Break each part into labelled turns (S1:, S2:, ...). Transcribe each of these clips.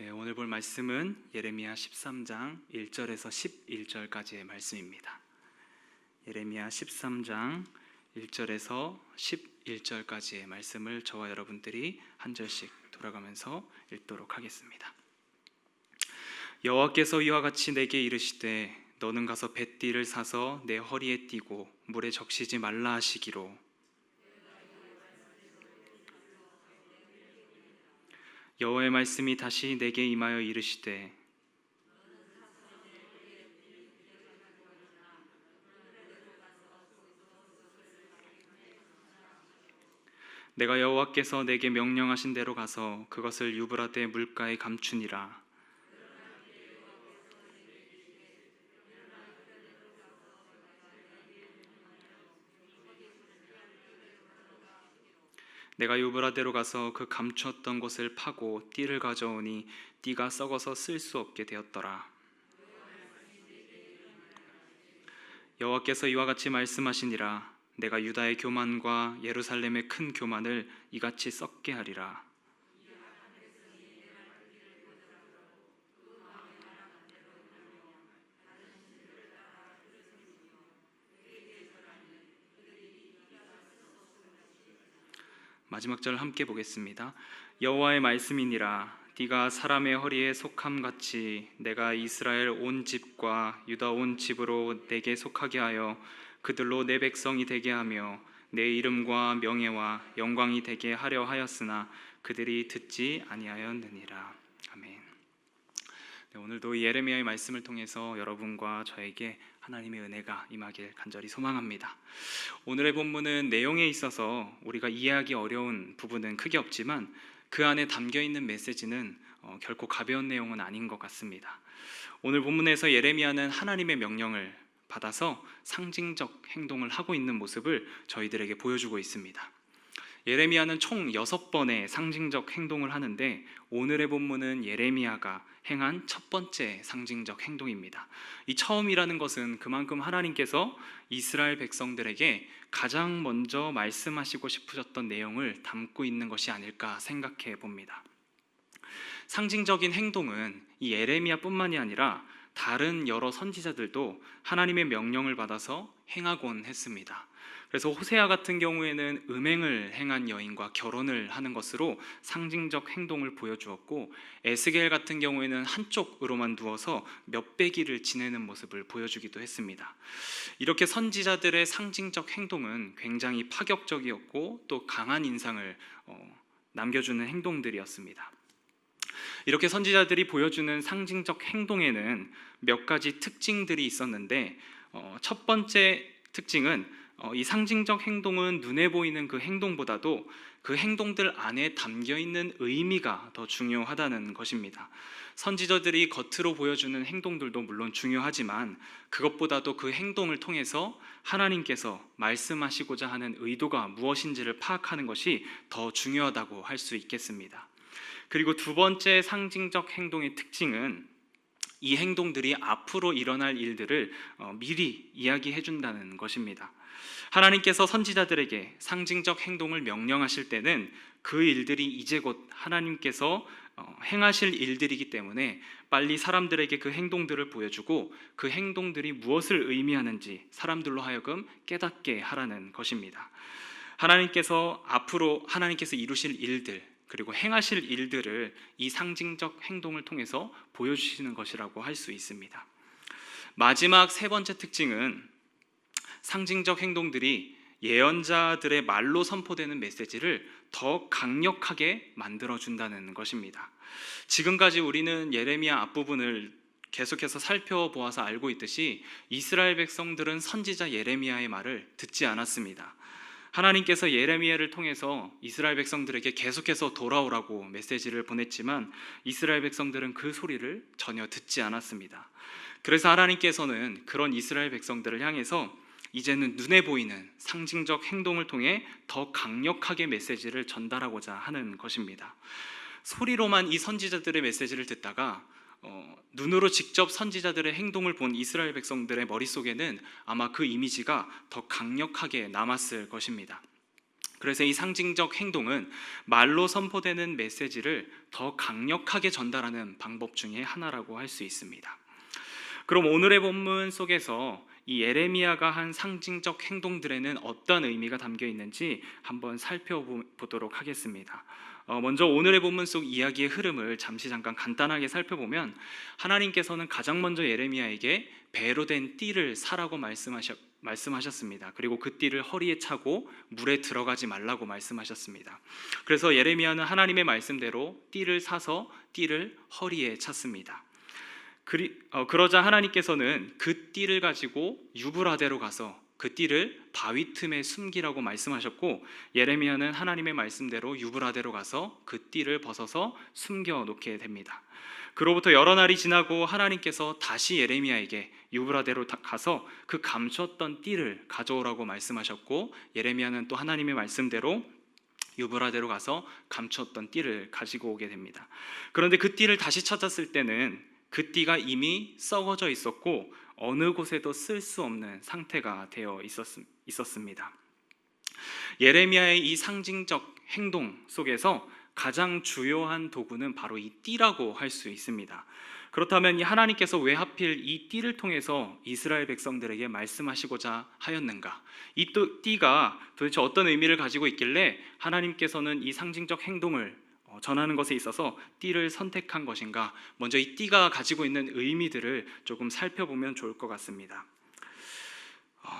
S1: 네, 오늘 볼 말씀은 예레미야 13장 1절에서 11절까지의 말씀입니다. 예레미야 13장 1절에서 11절까지의 말씀을 저와 여러분들이 한 절씩 돌아가면서 읽도록 하겠습니다. 여호와께서 이와 같이 내게 이르시되 너는 가서 뱃띠를 사서 내 허리에 띠고 물에 적시지 말라 하시기로 여호와의 말씀이 다시 내게 임하여 이르시되 내가 여호와께서 내게 명령하신 대로 가서 그것을 유브라데 물가에 감추니라. 내가 유브라데로 가서 그 감추었던 곳을 파고 띠를 가져오니 띠가 썩어서 쓸 수 없게 되었더라. 여호와께서 이와 같이 말씀하시니라. 내가 유다의 교만과 예루살렘의 큰 교만을 이같이 썩게 하리라. 마지막 절 함께 보겠습니다. 여호와의 말씀이니라. 네가 사람의 허리에 속함같이 내가 이스라엘 온 집과 유다 온 집으로 내게 속하게 하여 그들로 내 백성이 되게 하며 내 이름과 명예와 영광이 되게 하려 하였으나 그들이 듣지 아니하였느니라. 아멘. 네, 오늘도 예레미야의 말씀을 통해서 여러분과 저에게 하나님의 은혜가 임하길 간절히 소망합니다. 오늘의 본문은 내용에 있어서 우리가 이해하기 어려운 부분은 크게 없지만 그 안에 담겨있는 메시지는 결코 가벼운 내용은 아닌 것 같습니다. 오늘 본문에서 예레미야는 하나님의 명령을 받아서 상징적 행동을 하고 있는 모습을 저희들에게 보여주고 있습니다. 예레미야는 총 6번의 상징적 행동을 하는데 오늘의 본문은 예레미야가 행한 첫 번째 상징적 행동입니다. 이 처음이라는 것은 그만큼 하나님께서 이스라엘 백성들에게 가장 먼저 말씀하시고 싶으셨던 내용을 담고 있는 것이 아닐까 생각해 봅니다. 상징적인 행동은 이 예레미야뿐만이 아니라 다른 여러 선지자들도 하나님의 명령을 받아서 행하곤 했습니다. 그래서 호세아 같은 경우에는 음행을 행한 여인과 결혼을 하는 것으로 상징적 행동을 보여주었고, 에스겔 같은 경우에는 한쪽으로만 누워서 몇백일을 지내는 모습을 보여주기도 했습니다. 이렇게 선지자들의 상징적 행동은 굉장히 파격적이었고 또 강한 인상을 남겨주는 행동들이었습니다. 이렇게 선지자들이 보여주는 상징적 행동에는 몇 가지 특징들이 있었는데 첫 번째 특징은 이 상징적 행동은 눈에 보이는 그 행동보다도 그 행동들 안에 담겨있는 의미가 더 중요하다는 것입니다. 선지자들이 겉으로 보여주는 행동들도 물론 중요하지만 그것보다도 그 행동을 통해서 하나님께서 말씀하시고자 하는 의도가 무엇인지를 파악하는 것이 더 중요하다고 할 수 있겠습니다. 그리고 두 번째 상징적 행동의 특징은 이 행동들이 앞으로 일어날 일들을 미리 이야기해 준다는 것입니다. 하나님께서 선지자들에게 상징적 행동을 명령하실 때는 그 일들이 이제 곧 하나님께서 행하실 일들이기 때문에 빨리 사람들에게 그 행동들을 보여주고 그 행동들이 무엇을 의미하는지 사람들로 하여금 깨닫게 하라는 것입니다. 하나님께서 앞으로 하나님께서 이루실 일들 그리고 행하실 일들을 이 상징적 행동을 통해서 보여주시는 것이라고 할 수 있습니다. 마지막 세 번째 특징은 상징적 행동들이 예언자들의 말로 선포되는 메시지를 더 강력하게 만들어준다는 것입니다. 지금까지 우리는 예레미야 앞부분을 계속해서 살펴보아서 알고 있듯이 이스라엘 백성들은 선지자 예레미야의 말을 듣지 않았습니다. 하나님께서 예레미야를 통해서 이스라엘 백성들에게 계속해서 돌아오라고 메시지를 보냈지만 이스라엘 백성들은 그 소리를 전혀 듣지 않았습니다. 그래서 하나님께서는 그런 이스라엘 백성들을 향해서 이제는 눈에 보이는 상징적 행동을 통해 더 강력하게 메시지를 전달하고자 하는 것입니다. 소리로만 이 선지자들의 메시지를 듣다가 눈으로 직접 선지자들의 행동을 본 이스라엘 백성들의 머릿속에는 아마 그 이미지가 더 강력하게 남았을 것입니다. 그래서 이 상징적 행동은 말로 선포되는 메시지를 더 강력하게 전달하는 방법 중에 하나라고 할 수 있습니다. 그럼 오늘의 본문 속에서 이 예레미야가 한 상징적 행동들에는 어떤 의미가 담겨 있는지 한번 살펴보도록 하겠습니다. 먼저 오늘의 본문 속 이야기의 흐름을 잠깐 간단하게 살펴보면, 하나님께서는 가장 먼저 예레미야에게 배로 된 띠를 사라고 말씀하셨습니다. 그리고 그 띠를 허리에 차고 물에 들어가지 말라고 말씀하셨습니다. 그래서 예레미야는 하나님의 말씀대로 띠를 사서 띠를 허리에 찼습니다. 그러자 하나님께서는 그 띠를 가지고 유브라데로 가서 그 띠를 바위 틈에 숨기라고 말씀하셨고, 예레미야는 하나님의 말씀대로 유브라데로 가서 그 띠를 벗어서 숨겨 놓게 됩니다. 그로부터 여러 날이 지나고 하나님께서 다시 예레미야에게 유브라데로 가서 그 감추었던 띠를 가져오라고 말씀하셨고, 예레미야는 또 하나님의 말씀대로 유브라데로 가서 감추었던 띠를 가지고 오게 됩니다. 그런데 그 띠를 다시 찾았을 때는 그 띠가 이미 썩어져 있었고 어느 곳에도 쓸 수 없는 상태가 되어 있었습니다. 예레미야의 이 상징적 행동 속에서 가장 주요한 도구는 바로 이 띠라고 할 수 있습니다. 그렇다면 이 하나님께서 왜 하필 이 띠를 통해서 이스라엘 백성들에게 말씀하시고자 하였는가? 이 띠가 도대체 어떤 의미를 가지고 있길래 하나님께서는 이 상징적 행동을 전하는 것에 있어서 띠를 선택한 것인가? 먼저 이 띠가 가지고 있는 의미들을 조금 살펴보면 좋을 것 같습니다.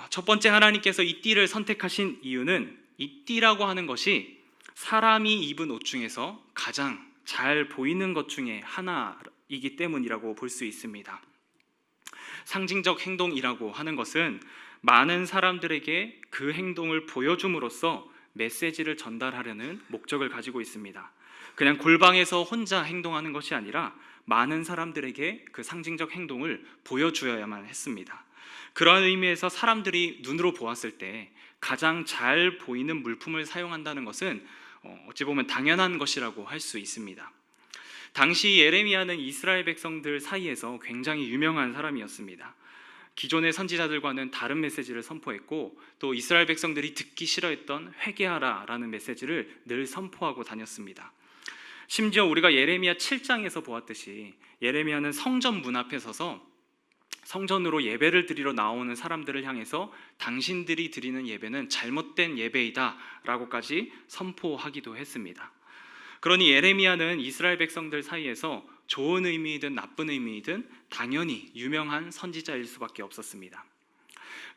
S1: 첫 번째, 하나님께서 이 띠를 선택하신 이유는 이 띠라고 하는 것이 사람이 입은 옷 중에서 가장 잘 보이는 것 중에 하나이기 때문이라고 볼 수 있습니다. 상징적 행동이라고 하는 것은 많은 사람들에게 그 행동을 보여줌으로써 메시지를 전달하려는 목적을 가지고 있습니다. 그냥 골방에서 혼자 행동하는 것이 아니라 많은 사람들에게 그 상징적 행동을 보여주어야만 했습니다. 그러한 의미에서 사람들이 눈으로 보았을 때 가장 잘 보이는 물품을 사용한다는 것은 어찌 보면 당연한 것이라고 할 수 있습니다. 당시 예레미야는 이스라엘 백성들 사이에서 굉장히 유명한 사람이었습니다. 기존의 선지자들과는 다른 메시지를 선포했고, 또 이스라엘 백성들이 듣기 싫어했던 회개하라라는 메시지를 늘 선포하고 다녔습니다. 심지어 우리가 예레미야 7장에서 보았듯이 예레미야는 성전 문 앞에 서서 성전으로 예배를 드리러 나오는 사람들을 향해서 당신들이 드리는 예배는 잘못된 예배이다 라고까지 선포하기도 했습니다. 그러니 예레미야는 이스라엘 백성들 사이에서 좋은 의미이든 나쁜 의미이든 당연히 유명한 선지자일 수밖에 없었습니다.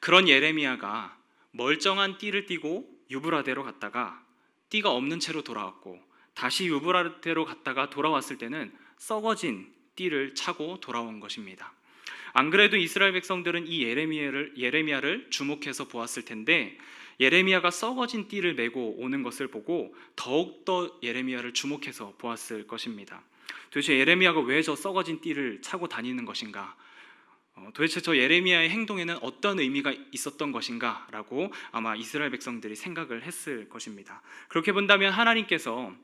S1: 그런 예레미야가 멀쩡한 띠를 띠고 유브라데로 갔다가 띠가 없는 채로 돌아왔고, 다시 유브라데로 갔다가 돌아왔을 때는 썩어진 띠를 차고 돌아온 것입니다. 안 그래도 이스라엘 백성들은 이 예레미야를 주목해서 보았을 텐데, 예레미야가 썩어진 띠를 메고 오는 것을 보고 더욱더 예레미야를 주목해서 보았을 것입니다. 도대체 예레미야가 왜 저 썩어진 띠를 차고 다니는 것인가? 도대체 저 예레미야의 행동에는 어떤 의미가 있었던 것인가? 라고 아마 이스라엘 백성들이 생각을 했을 것입니다. 그렇게 본다면 하나님께서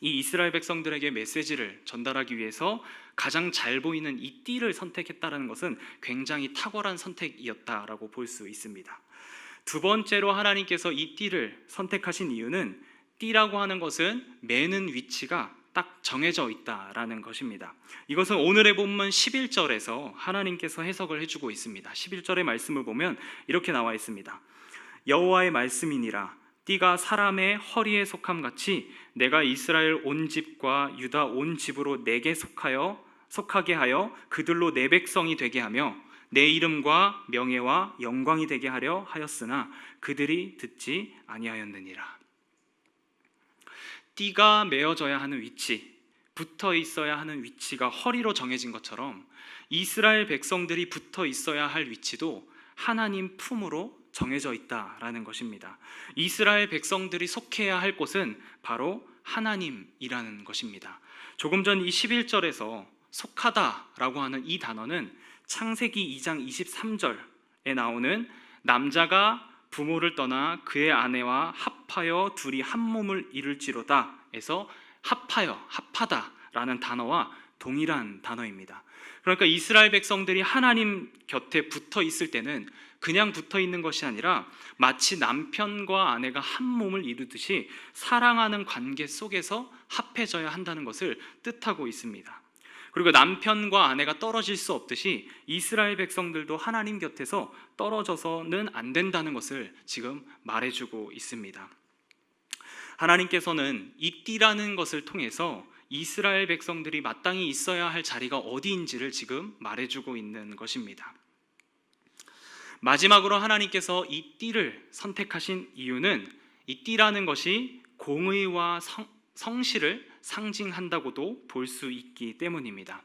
S1: 이 이스라엘 백성들에게 메시지를 전달하기 위해서 가장 잘 보이는 이 띠를 선택했다는 것은 굉장히 탁월한 선택이었다라고 볼 수 있습니다. 두 번째로 하나님께서 이 띠를 선택하신 이유는 띠라고 하는 것은 매는 위치가 딱 정해져 있다라는 것입니다. 이것은 오늘의 본문 11절에서 하나님께서 해석을 해주고 있습니다. 11절의 말씀을 보면 이렇게 나와 있습니다. 여호와의 말씀이니라. 띠가 사람의 허리에 속함 같이 내가 이스라엘 온 집과 유다 온 집으로 내게 속하게 하여 그들로 내 백성이 되게 하며 내 이름과 명예와 영광이 되게 하려 하였으나 그들이 듣지 아니하였느니라. 띠가 메어져야 하는 위치, 붙어 있어야 하는 위치가 허리로 정해진 것처럼 이스라엘 백성들이 붙어 있어야 할 위치도 하나님 품으로 정해져 있다라는 것입니다. 이스라엘 백성들이 속해야 할 곳은 바로 하나님이라는 것입니다. 조금 전 이 11절에서 속하다라고 하는 이 단어는 창세기 2장 23절에 나오는 남자가 부모를 떠나 그의 아내와 합하여 둘이 한 몸을 이룰지로다 에서 합하다라는 단어와 동일한 단어입니다. 그러니까 이스라엘 백성들이 하나님 곁에 붙어 있을 때는 그냥 붙어 있는 것이 아니라 마치 남편과 아내가 한 몸을 이루듯이 사랑하는 관계 속에서 합해져야 한다는 것을 뜻하고 있습니다. 그리고 남편과 아내가 떨어질 수 없듯이 이스라엘 백성들도 하나님 곁에서 떨어져서는 안 된다는 것을 지금 말해주고 있습니다. 하나님께서는 이 띠라는 것을 통해서 이스라엘 백성들이 마땅히 있어야 할 자리가 어디인지를 지금 말해주고 있는 것입니다. 마지막으로 하나님께서 이 띠를 선택하신 이유는 이 띠라는 것이 공의와 성실을 상징한다고도 볼 수 있기 때문입니다.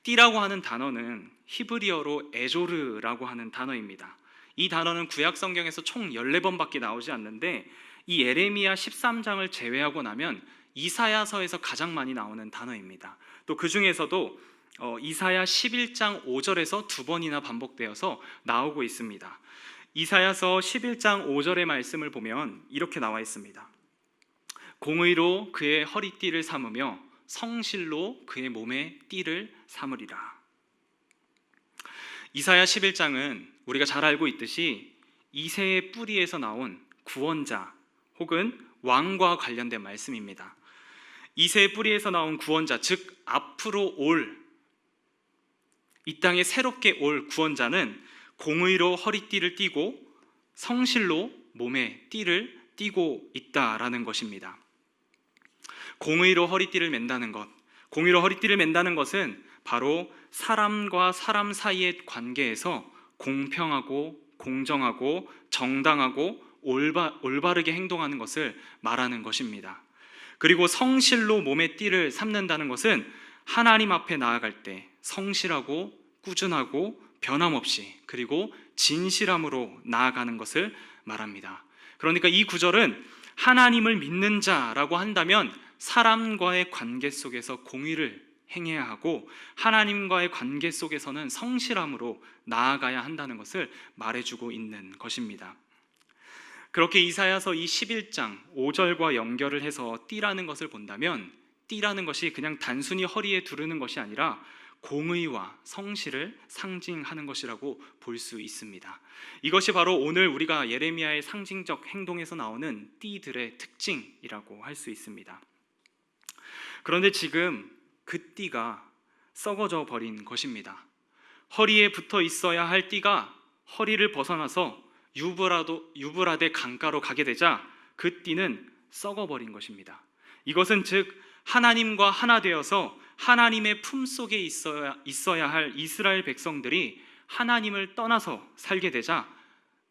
S1: 띠라고 하는 단어는 히브리어로 에조르라고 하는 단어입니다. 이 단어는 구약 성경에서 총 14번밖에 나오지 않는데 이 예레미야 13장을 제외하고 나면 이사야서에서 가장 많이 나오는 단어입니다. 또 그 중에서도 이사야 11장 5절에서 2번이나 반복되어서 나오고 있습니다. 이사야서 11장 5절의 말씀을 보면 이렇게 나와 있습니다. 공의로 그의 허리띠를 삼으며 성실로 그의 몸에 띠를 삼으리라. 이사야 11장은 우리가 잘 알고 있듯이 이새의 뿌리에서 나온 구원자 혹은 왕과 관련된 말씀입니다. 이새의 뿌리에서 나온 구원자, 즉 앞으로 올 이 땅에 새롭게 올 구원자는 공의로 허리띠를 띠고 성실로 몸에 띠를 띠고 있다라는 것입니다. 공의로 허리띠를 맨다는 것, 공의로 허리띠를 맨다는 것은 바로 사람과 사람 사이의 관계에서 공평하고 공정하고 정당하고 올바르게 행동하는 것을 말하는 것입니다. 그리고 성실로 몸의 띠를 삼는다는 것은 하나님 앞에 나아갈 때 성실하고 꾸준하고 변함없이 그리고 진실함으로 나아가는 것을 말합니다. 그러니까 이 구절은 하나님을 믿는 자라고 한다면 사람과의 관계 속에서 공의를 행해야 하고 하나님과의 관계 속에서는 성실함으로 나아가야 한다는 것을 말해주고 있는 것입니다. 그렇게 이사야서 이 11장 5절과 연결을 해서 띠라는 것을 본다면 띠라는 것이 그냥 단순히 허리에 두르는 것이 아니라 공의와 성실을 상징하는 것이라고 볼 수 있습니다. 이것이 바로 오늘 우리가 예레미야의 상징적 행동에서 나오는 띠들의 특징이라고 할 수 있습니다. 그런데 지금 그 띠가 썩어져 버린 것입니다. 허리에 붙어 있어야 할 띠가 허리를 벗어나서 유브라데 강가로 가게 되자 그 띠는 썩어버린 것입니다. 이것은 즉 하나님과 하나 되어서 하나님의 품속에 있어야 할 이스라엘 백성들이 하나님을 떠나서 살게 되자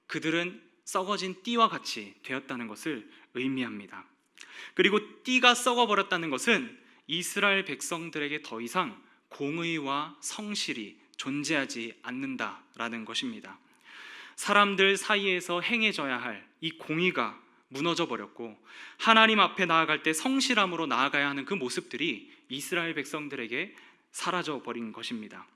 S1: 그들은 썩어진 띠와 같이 되었다는 것을 의미합니다. 그리고 띠가 썩어버렸다는 것은 이스라엘 백성들에게 더 이상 공의와 성실이 존재하지 않는다라는 것입니다. 사람들 사이에서 행해져야 할 이 공의가 무너져 버렸고 하나님 앞에 나아갈 때 성실함으로 나아가야 하는 그 모습들이 이스라엘 백성들에게 사라져 버린 것입니다.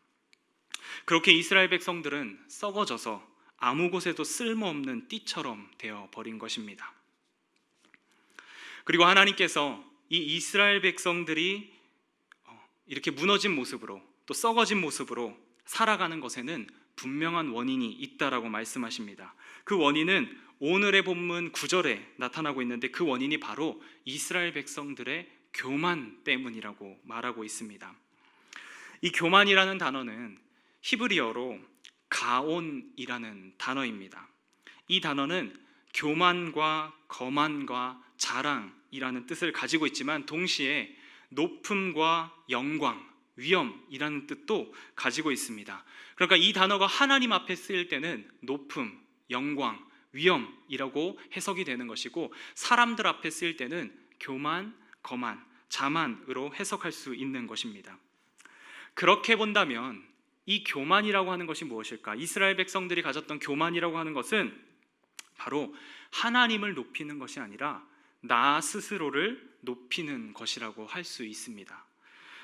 S1: 그렇게 이스라엘 백성들은 썩어져서 아무 곳에도 쓸모없는 띠처럼 되어 버린 것입니다. 그리고 하나님께서 이 이스라엘 백성들이 이렇게 무너진 모습으로 또 썩어진 모습으로 살아가는 것에는 분명한 원인이 있다라고 말씀하십니다. 그 원인은 오늘의 본문 9절에 나타나고 있는데 그 원인이 바로 이스라엘 백성들의 교만 때문이라고 말하고 있습니다. 이 교만이라는 단어는 히브리어로 가온이라는 단어입니다. 이 단어는 교만과 거만과 자랑이라는 뜻을 가지고 있지만 동시에 높음과 영광, 위엄이라는 뜻도 가지고 있습니다. 그러니까 이 단어가 하나님 앞에 쓰일 때는 높음, 영광, 위엄이라고 해석이 되는 것이고 사람들 앞에 쓰일 때는 교만, 거만, 자만으로 해석할 수 있는 것입니다. 그렇게 본다면 이 교만이라고 하는 것이 무엇일까? 이스라엘 백성들이 가졌던 교만이라고 하는 것은 바로 하나님을 높이는 것이 아니라 나 스스로를 높이는 것이라고 할 수 있습니다.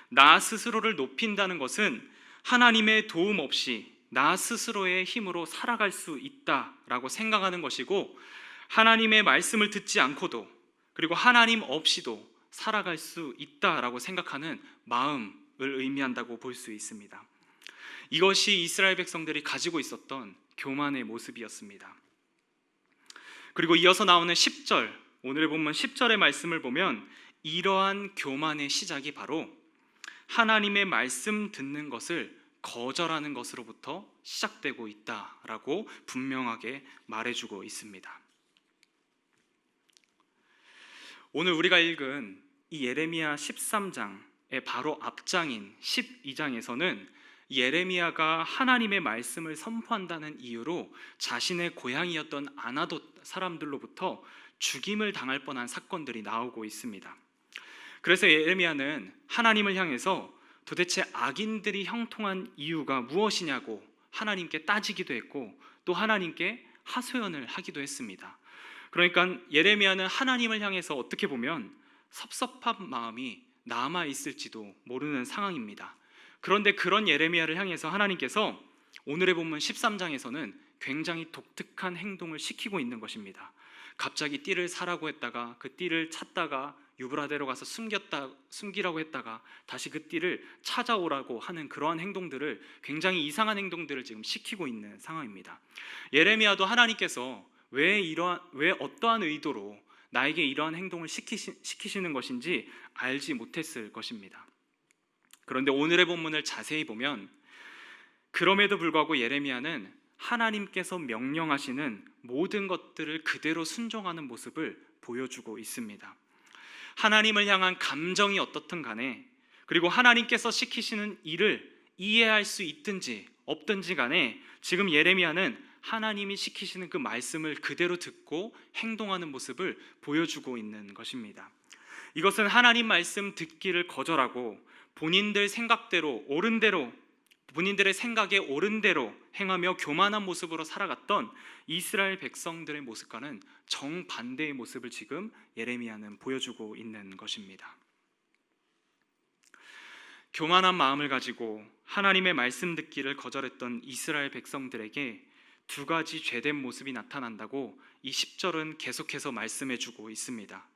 S1: 나 스스로를 높인다는 것은 하나님의 도움 없이 나 스스로의 힘으로 살아갈 수 있다라고 생각하는 것이고 하나님의 말씀을 듣지 않고도 그리고 하나님 없이도 살아갈 수 있다라고 생각하는 마음 의미한다고 볼 수 있습니다. 이것이 이스라엘 백성들이 가지고 있었던 교만의 모습이었습니다. 그리고 이어서 나오는 10절, 오늘의 본문 10절의 말씀을 보면 이러한 교만의 시작이 바로 하나님의 말씀 듣는 것을 거절하는 것으로부터 시작되고 있다라고 분명하게 말해주고 있습니다. 오늘 우리가 읽은 이 예레미야 13장의 바로 앞장인 12장에서는 예레미야가 하나님의 말씀을 선포한다는 이유로 자신의 고향이었던 아나돗 사람들로부터 죽임을 당할 뻔한 사건들이 나오고 있습니다. 그래서 예레미야는 하나님을 향해서 도대체 악인들이 형통한 이유가 무엇이냐고 하나님께 따지기도 했고 또 하나님께 하소연을 하기도 했습니다. 그러니까 예레미야는 하나님을 향해서 어떻게 보면 섭섭한 마음이 남아 있을지도 모르는 상황입니다. 그런데 그런 예레미야를 향해서 하나님께서 오늘의 본문 13장에서는 굉장히 독특한 행동을 시키고 있는 것입니다. 갑자기 띠를 사라고 했다가 그 띠를 찾다가 유브라데로 가서 숨기라고 했다가 다시 그 띠를 찾아오라고 하는 그러한 행동들을, 굉장히 이상한 행동들을 지금 시키고 있는 상황입니다. 예레미야도 하나님께서 왜 어떠한 의도로 나에게 이러한 행동을 시키시는 것인지 알지 못했을 것입니다. 그런데 오늘의 본문을 자세히 보면 그럼에도 불구하고 예레미야는 하나님께서 명령하시는 모든 것들을 그대로 순종하는 모습을 보여주고 있습니다. 하나님을 향한 감정이 어떻든 간에, 그리고 하나님께서 시키시는 일을 이해할 수 있든지 없든지 간에 지금 예레미야는 하나님이 시키시는 그 말씀을 그대로 듣고 행동하는 모습을 보여주고 있는 것입니다. 이것은 하나님 말씀 듣기를 거절하고 본인들 생각대로 옳은 대로, 본인들의 생각에 옳은 대로 행하며 교만한 모습으로 살아갔던 이스라엘 백성들의 모습과는 정반대의 모습을 지금 예레미야는 보여주고 있는 것입니다. 교만한 마음을 가지고 하나님의 말씀 듣기를 거절했던 이스라엘 백성들에게 두 가지 죄된 모습이 나타난다고 이 10절은 계속해서 말씀해주고 있습니다.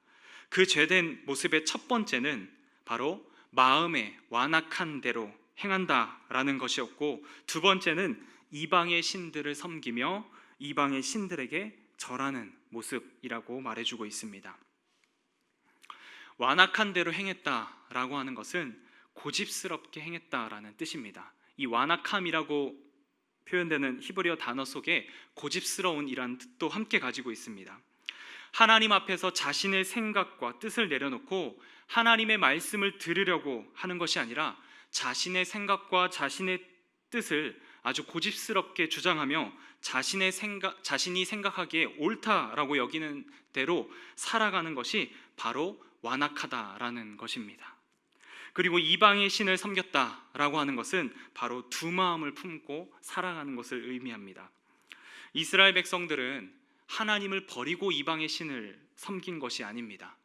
S1: 그 죄된 모습의 첫 번째는 바로 마음에 완악한 대로 행한다라는 것이었고, 두 번째는 이방의 신들을 섬기며 이방의 신들에게 절하는 모습이라고 말해주고 있습니다. 완악한 대로 행했다라고 하는 것은 고집스럽게 행했다라는 뜻입니다. 이 완악함이라고 표현되는 히브리어 단어 속에 고집스러운이라는 뜻도 함께 가지고 있습니다. 하나님 앞에서 자신의 생각과 뜻을 내려놓고 하나님의 말씀을 들으려고 하는 것이 아니라 자신의 생각과 자신의 뜻을 아주 고집스럽게 주장하며 자신이 생각하기에 옳다라고 여기는 대로 살아가는 것이 바로 완악하다라는 것입니다. 그리고 이방의 신을 섬겼다라고 하는 것은 바로 두 마음을 품고 살아가는 것을 의미합니다. 이스라엘 백성들은 하나님을 버리고 이방의 신을 섬긴 것이 아닙니다.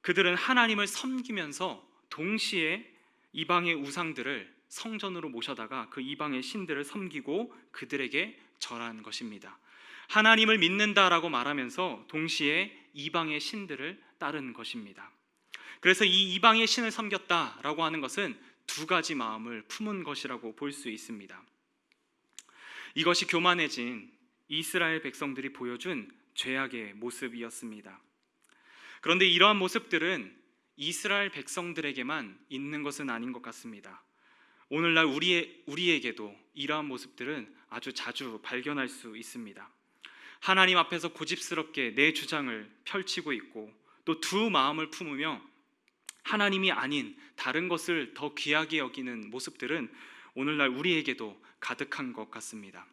S1: 그들은 하나님을 섬기면서 동시에 이방의 우상들을 성전으로 모셔다가 그 이방의 신들을 섬기고 그들에게 절한 것입니다. 하나님을 믿는다라고 말하면서 동시에 이방의 신들을 따른 것입니다. 그래서 이 이방의 신을 섬겼다라고 하는 것은 두 가지 마음을 품은 것이라고 볼 수 있습니다. 이것이 교만해진 이스라엘 백성들이 보여준 죄악의 모습이었습니다. 그런데 이러한 모습들은 이스라엘 백성들에게만 있는 것은 아닌 것 같습니다. 오늘날 우리에게도 이러한 모습들은 아주 자주 발견할 수 있습니다. 하나님 앞에서 고집스럽게 내 주장을 펼치고 있고 또 두 마음을 품으며 하나님이 아닌 다른 것을 더 귀하게 여기는 모습들은 오늘날 우리에게도 가득한 것 같습니다.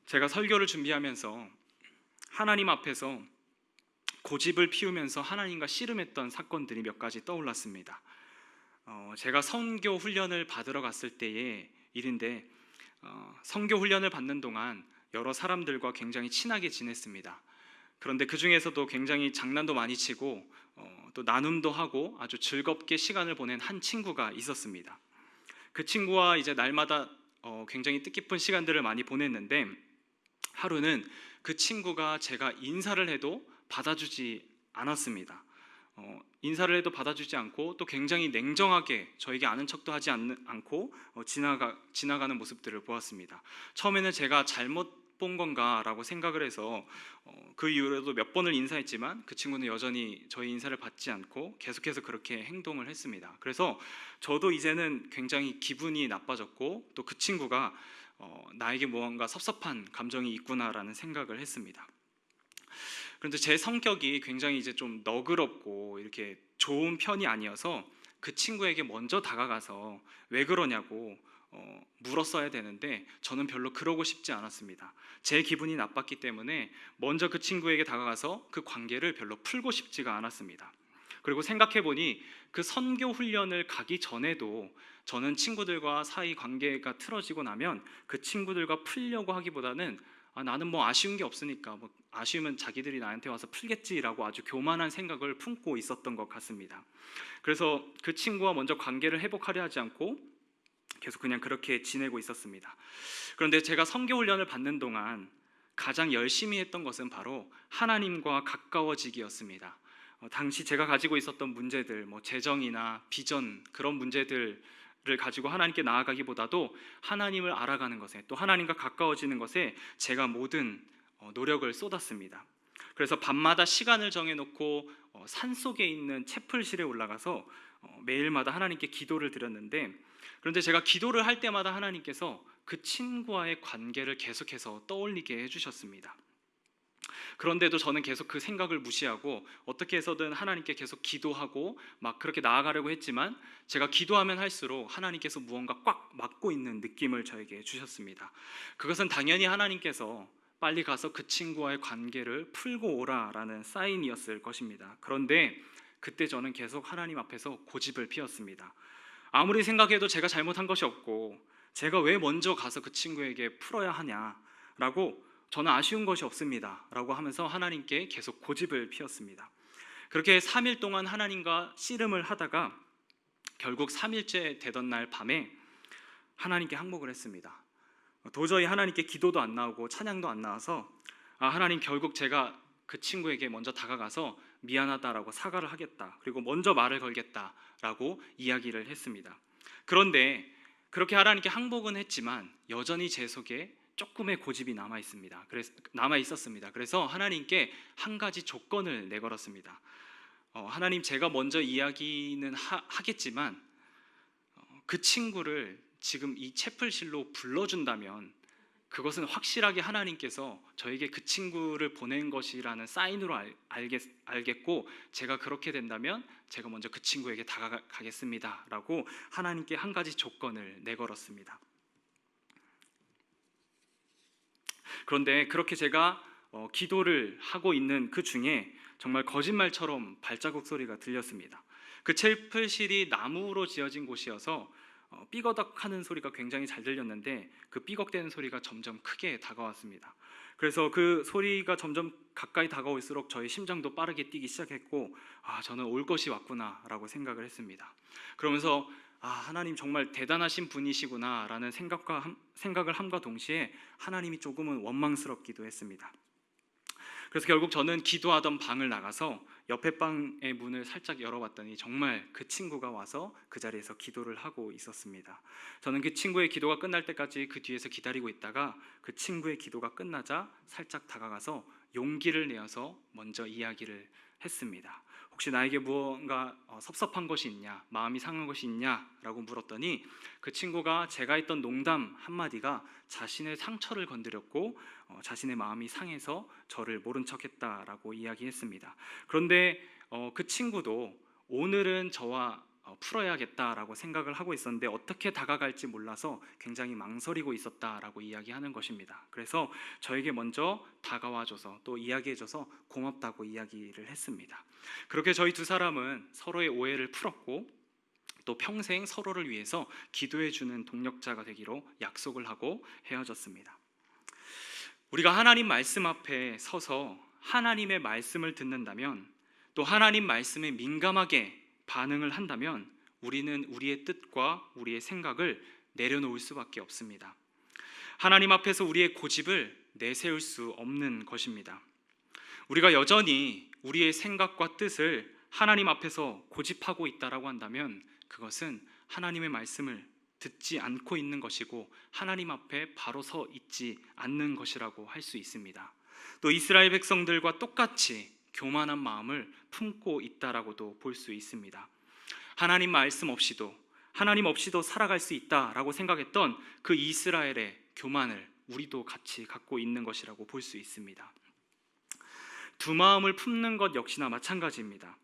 S1: 제가 설교를 준비하면서 하나님 앞에서 고집을 피우면서 하나님과 씨름했던 사건들이 몇 가지 떠올랐습니다. 제가 선교 훈련을 받으러 갔을 때의 일인데 선교 훈련을 받는 동안 여러 사람들과 굉장히 친하게 지냈습니다. 그런데 그 중에서도 굉장히 장난도 많이 치고 또 나눔도 하고 아주 즐겁게 시간을 보낸 한 친구가 있었습니다. 그 친구와 이제 날마다 굉장히 뜻깊은 시간들을 많이 보냈는데 하루는 그 친구가 제가 인사를 해도 받아주지 않았습니다. 인사를 해도 받아주지 않고 또 굉장히 냉정하게 저에게 아는 척도 하지 않고 지나가는 모습들을 보았습니다. 처음에는 제가 잘못 본 건가라고 생각을 해서 그 이후로도 몇 번을 인사했지만 그 친구는 여전히 저희 인사를 받지 않고 계속해서 그렇게 행동을 했습니다. 그래서 저도 이제는 굉장히 기분이 나빠졌고 또 그 친구가 나에게 무언가 섭섭한 감정이 있구나라는 생각을 했습니다. 그런데 제 성격이 굉장히 이제 좀 너그럽고 이렇게 좋은 편이 아니어서 그 친구에게 먼저 다가가서 왜 그러냐고 물었어야 되는데 저는 별로 그러고 싶지 않았습니다. 제 기분이 나빴기 때문에 먼저 그 친구에게 다가가서 그 관계를 별로 풀고 싶지가 않았습니다. 그리고 생각해보니 그 선교 훈련을 가기 전에도 저는 친구들과 사이 관계가 틀어지고 나면 그 친구들과 풀려고 하기보다는 나는 뭐 아쉬운 게 없으니까 뭐 아쉬우면 자기들이 나한테 와서 풀겠지라고 아주 교만한 생각을 품고 있었던 것 같습니다. 그래서 그 친구와 먼저 관계를 회복하려 하지 않고 계속 그냥 그렇게 지내고 있었습니다. 그런데 제가 선교 훈련을 받는 동안 가장 열심히 했던 것은 바로 하나님과 가까워지기였습니다. 당시 제가 가지고 있었던 문제들, 뭐 재정이나 비전 그런 문제들을 가지고 하나님께 나아가기보다도 하나님을 알아가는 것에 또 하나님과 가까워지는 것에 제가 모든 노력을 쏟았습니다. 그래서 밤마다 시간을 정해놓고 산속에 있는 채플실에 올라가서 매일마다 하나님께 기도를 드렸는데, 그런데 제가 기도를 할 때마다 하나님께서 그 친구와의 관계를 계속해서 떠올리게 해주셨습니다. 그런데도 저는 계속 그 생각을 무시하고 어떻게 해서든 하나님께 계속 기도하고 막 그렇게 나아가려고 했지만 제가 기도하면 할수록 하나님께서 무언가 꽉 막고 있는 느낌을 저에게 주셨습니다. 그것은 당연히 하나님께서 빨리 가서 그 친구와의 관계를 풀고 오라라는 사인이었을 것입니다. 그런데 그때 저는 계속 하나님 앞에서 고집을 피웠습니다. 아무리 생각해도 제가 잘못한 것이 없고 제가 왜 먼저 가서 그 친구에게 풀어야 하냐라고, 저는 아쉬운 것이 없습니다 라고 하면서 하나님께 계속 고집을 피웠습니다. 그렇게 3일 동안 하나님과 씨름을 하다가 결국 3일째 되던 날 밤에 하나님께 항복을 했습니다. 도저히 하나님께 기도도 안 나오고 찬양도 안 나와서 하나님, 결국 제가 그 친구에게 먼저 다가가서 미안하다라고 사과를 하겠다, 그리고 먼저 말을 걸겠다라고 이야기를 했습니다. 그런데 그렇게 하나님께 항복은 했지만 여전히 제 속에 조금의 고집이 남아 있었습니다. 그래서 하나님께 한 가지 조건을 내걸었습니다. 하나님, 제가 먼저 이야기는 하겠지만 그 친구를 지금 이 채플실로 불러준다면 그것은 확실하게 하나님께서 저에게 그 친구를 보낸 것이라는 사인으로 알겠고, 제가 그렇게 된다면 제가 먼저 그 친구에게 다가가겠습니다 라고 하나님께 한 가지 조건을 내걸었습니다. 그런데 그렇게 제가 기도를 하고 있는 그 중에 정말 거짓말처럼 발자국 소리가 들렸습니다. 그 채플실이 나무로 지어진 곳이어서 삐거덕하는 소리가 굉장히 잘 들렸는데 그 삐걱대는 소리가 점점 크게 다가왔습니다. 그래서 그 소리가 점점 가까이 다가올수록 저의 심장도 빠르게 뛰기 시작했고, 저는 올 것이 왔구나라고 생각을 했습니다. 그러면서 하나님 정말 대단하신 분이시구나 라는 생각을 함과 동시에 하나님이 조금은 원망스럽기도 했습니다. 그래서 결국 저는 기도하던 방을 나가서 옆에 방의 문을 살짝 열어봤더니 정말 그 친구가 와서 그 자리에서 기도를 하고 있었습니다. 저는 그 친구의 기도가 끝날 때까지 그 뒤에서 기다리고 있다가 그 친구의 기도가 끝나자 살짝 다가가서 용기를 내어서 먼저 이야기를 했습니다. 혹시 나에게 무언가 섭섭한 것이 있냐, 마음이 상한 것이 있냐라고 물었더니 그 친구가 제가 했던 농담 한마디가 자신의 상처를 건드렸고 자신의 마음이 상해서 저를 모른 척했다라고 이야기했습니다. 그런데 그 친구도 오늘은 저와 풀어야겠다라고 생각을 하고 있었는데 어떻게 다가갈지 몰라서 굉장히 망설이고 있었다라고 이야기하는 것입니다. 그래서 저에게 먼저 다가와줘서 또 이야기해줘서 고맙다고 이야기를 했습니다. 그렇게 저희 두 사람은 서로의 오해를 풀었고 또 평생 서로를 위해서 기도해주는 동력자가 되기로 약속을 하고 헤어졌습니다. 우리가 하나님 말씀 앞에 서서 하나님의 말씀을 듣는다면 또 하나님 말씀에 민감하게 반응을 한다면 우리는 우리의 뜻과 우리의 생각을 내려놓을 수밖에 없습니다. 하나님 앞에서 우리의 고집을 내세울 수 없는 것입니다. 우리가 여전히 우리의 생각과 뜻을 하나님 앞에서 고집하고 있다라고 한다면 그것은 하나님의 말씀을 듣지 않고 있는 것이고 하나님 앞에 바로 서 있지 않는 것이라고 할 수 있습니다. 또 이스라엘 백성들과 똑같이 교만한 마음을 품고 있다라고도 볼 수 있습니다. 하나님 말씀 없이도 하나님 없이도 살아갈 수 있다라고 생각했던 그 이스라엘의 교만을 우리도 같이 갖고 있는 것이라고 볼 수 있습니다. 두 마음을 품는 것 역시나 마찬가지입니다.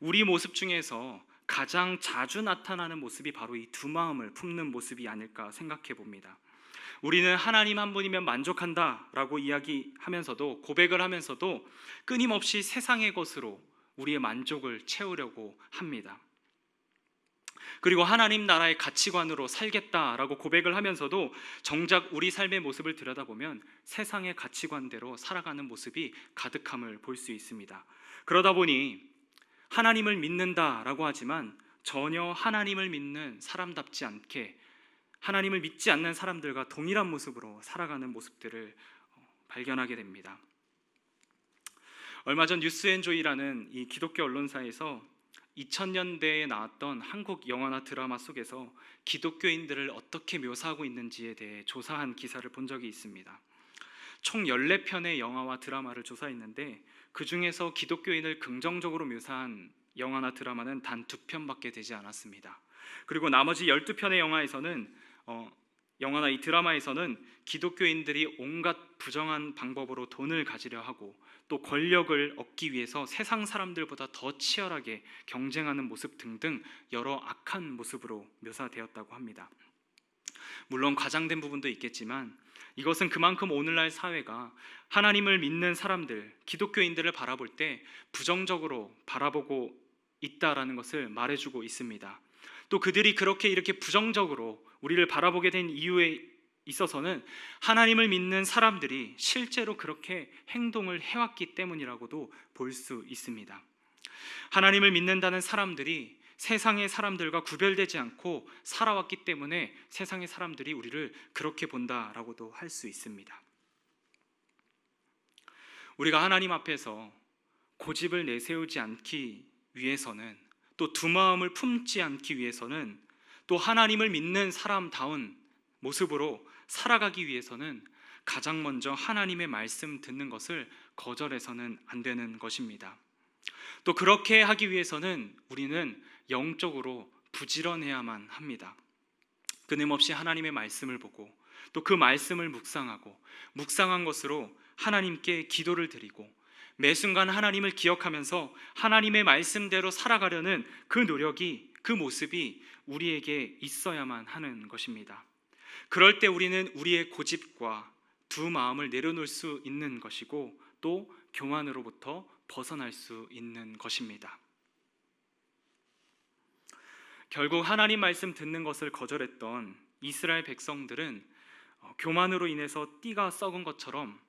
S1: 우리 모습 중에서 가장 자주 나타나는 모습이 바로 이 두 마음을 품는 모습이 아닐까 생각해 봅니다. 우리는 하나님 한 분이면 만족한다라고 이야기하면서도 고백을 하면서도 끊임없이 세상의 것으로 우리의 만족을 채우려고 합니다. 그리고 하나님 나라의 가치관으로 살겠다라고 고백을 하면서도 정작 우리 삶의 모습을 들여다보면 세상의 가치관대로 살아가는 모습이 가득함을 볼 수 있습니다. 그러다 보니 하나님을 믿는다라고 하지만 전혀 하나님을 믿는 사람답지 않게 하나님을 믿지 않는 사람들과 동일한 모습으로 살아가는 모습들을 발견하게 됩니다. 얼마 전 뉴스앤조이라는 이 기독교 언론사에서 2000년대에 나왔던 한국 영화나 드라마 속에서 기독교인들을 어떻게 묘사하고 있는지에 대해 조사한 기사를 본 적이 있습니다. 총 14편의 영화와 드라마를 조사했는데 그 중에서 기독교인을 긍정적으로 묘사한 영화나 드라마는 단 2편밖에 되지 않았습니다. 그리고 나머지 12편의 영화나 이 드라마에서는 기독교인들이 온갖 부정한 방법으로 돈을 가지려 하고 또 권력을 얻기 위해서 세상 사람들보다 더 치열하게 경쟁하는 모습 등등 여러 악한 모습으로 묘사되었다고 합니다. 물론 과장된 부분도 있겠지만 이것은 그만큼 오늘날 사회가 하나님을 믿는 사람들, 기독교인들을 바라볼 때 부정적으로 바라보고 있다라는 것을 말해주고 있습니다. 또 그들이 이렇게 부정적으로 우리를 바라보게 된 이유에 있어서는 하나님을 믿는 사람들이 실제로 그렇게 행동을 해왔기 때문이라고도 볼 수 있습니다. 하나님을 믿는다는 사람들이 세상의 사람들과 구별되지 않고 살아왔기 때문에 세상의 사람들이 우리를 그렇게 본다라고도 할 수 있습니다. 우리가 하나님 앞에서 고집을 내세우지 않기 위해서는 또 두 마음을 품지 않기 위해서는 또 하나님을 믿는 사람다운 모습으로 살아가기 위해서는 가장 먼저 하나님의 말씀 듣는 것을 거절해서는 안 되는 것입니다. 또 그렇게 하기 위해서는 우리는 영적으로 부지런해야만 합니다. 끊임없이 하나님의 말씀을 보고 또 그 말씀을 묵상하고 묵상한 것으로 하나님께 기도를 드리고 매 순간 하나님을 기억하면서 하나님의 말씀대로 살아가려는 그 노력이, 그 모습이 우리에게 있어야만 하는 것입니다. 그럴 때 우리는 우리의 고집과 두 마음을 내려놓을 수 있는 것이고 또 교만으로부터 벗어날 수 있는 것입니다. 결국 하나님 말씀 듣는 것을 거절했던 이스라엘 백성들은 교만으로 인해서 띠가 썩은 것처럼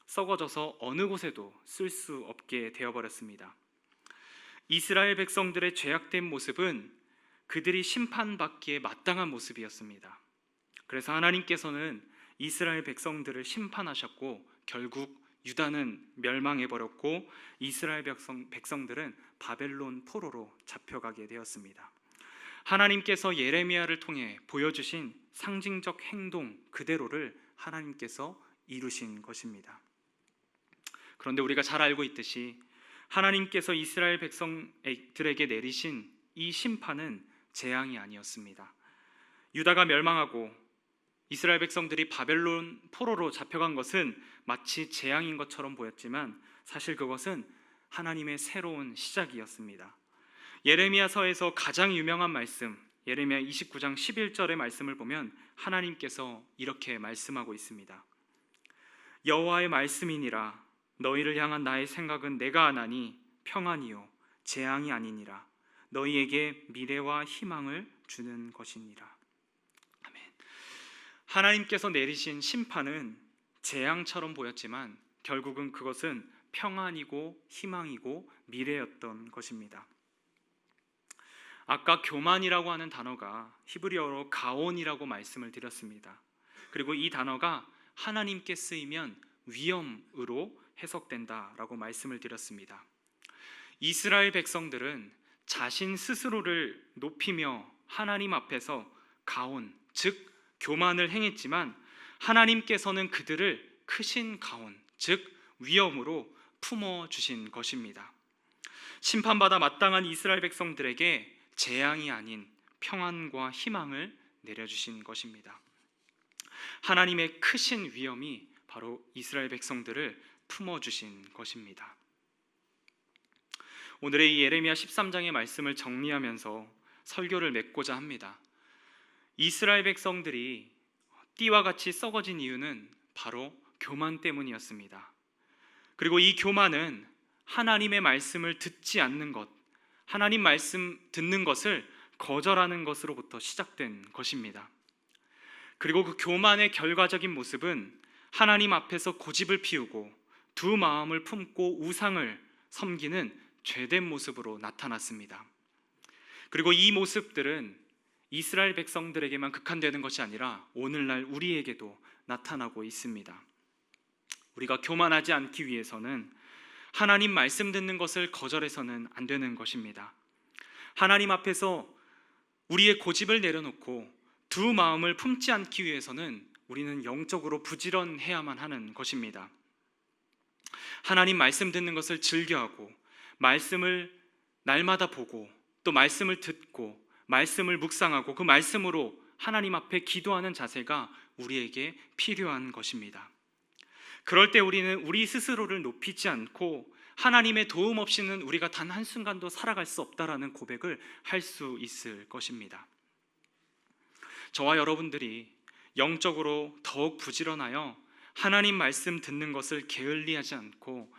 S1: 썩어져서 어느 곳에도 쓸 수 없게 되어버렸습니다. 이스라엘 백성들의 죄악된 모습은 그들이 심판받기에 마땅한 모습이었습니다. 그래서 하나님께서는 이스라엘 백성들을 심판하셨고 결국 유다는 멸망해버렸고 이스라엘 백성들은 바벨론 포로로 잡혀가게 되었습니다. 하나님께서 예레미야를 통해 보여주신 상징적 행동 그대로를 하나님께서 이루신 것입니다. 그런데 우리가 잘 알고 있듯이 하나님께서 이스라엘 백성들에게 내리신 이 심판은 재앙이 아니었습니다. 유다가 멸망하고 이스라엘 백성들이 바벨론 포로로 잡혀간 것은 마치 재앙인 것처럼 보였지만 사실 그것은 하나님의 새로운 시작이었습니다. 예레미야서에서 가장 유명한 말씀, 예레미야 29장 11절의 말씀을 보면 하나님께서 이렇게 말씀하고 있습니다. 여호와의 말씀이니라. 너희를 향한 나의 생각은 내가 아나니 평안이요 재앙이 아니니라. 너희에게 미래와 희망을 주는 것이니라. 아멘. 하나님께서 내리신 심판은 재앙처럼 보였지만 결국은 그것은 평안이고 희망이고 미래였던 것입니다. 아까 교만이라고 하는 단어가 히브리어로 가온이라고 말씀을 드렸습니다. 그리고 이 단어가 하나님께 쓰이면 위험으로 해석된다라고 말씀을 드렸습니다. 이스라엘 백성들은 자신 스스로를 높이며 하나님 앞에서 가온, 즉 교만을 행했지만 하나님께서는 그들을 크신 가온, 즉 위엄으로 품어주신 것입니다. 심판받아 마땅한 이스라엘 백성들에게 재앙이 아닌 평안과 희망을 내려주신 것입니다. 하나님의 크신 위엄이 바로 이스라엘 백성들을 품어주신 것입니다. 오늘의 이 예레미야 13장의 말씀을 정리하면서 설교를 맺고자 합니다. 이스라엘 백성들이 띠와 같이 썩어진 이유는 바로 교만 때문이었습니다. 그리고 이 교만은 하나님의 말씀을 듣지 않는 것, 하나님 말씀 듣는 것을 거절하는 것으로부터 시작된 것입니다. 그리고 그 교만의 결과적인 모습은 하나님 앞에서 고집을 피우고 두 마음을 품고 우상을 섬기는 죄된 모습으로 나타났습니다. 그리고 이 모습들은 이스라엘 백성들에게만 국한되는 것이 아니라 오늘날 우리에게도 나타나고 있습니다. 우리가 교만하지 않기 위해서는 하나님 말씀 듣는 것을 거절해서는 안 되는 것입니다. 하나님 앞에서 우리의 고집을 내려놓고 두 마음을 품지 않기 위해서는 우리는 영적으로 부지런해야만 하는 것입니다. 하나님 말씀 듣는 것을 즐겨하고 말씀을 날마다 보고 또 말씀을 듣고 말씀을 묵상하고 그 말씀으로 하나님 앞에 기도하는 자세가 우리에게 필요한 것입니다. 그럴 때 우리는 우리 스스로를 높이지 않고 하나님의 도움 없이는 우리가 단 한순간도 살아갈 수 없다라는 고백을 할 수 있을 것입니다. 저와 여러분들이 영적으로 더욱 부지런하여 하나님 말씀 듣는 것을 게을리하지 않고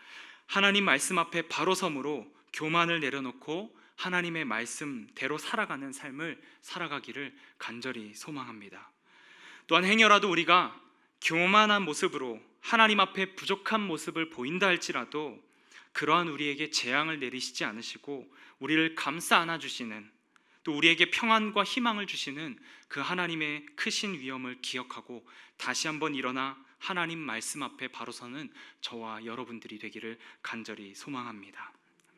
S1: 하나님 말씀 앞에 바로 섬으로 교만을 내려놓고 하나님의 말씀대로 살아가는 삶을 살아가기를 간절히 소망합니다. 또한 행여라도 우리가 교만한 모습으로 하나님 앞에 부족한 모습을 보인다 할지라도 그러한 우리에게 재앙을 내리시지 않으시고 우리를 감싸 안아주시는, 또 우리에게 평안과 희망을 주시는 그 하나님의 크신 위엄을 기억하고 다시 한번 일어나 하나님 말씀 앞에 바로 서는 저와 여러분들이 되기를 간절히 소망합니다.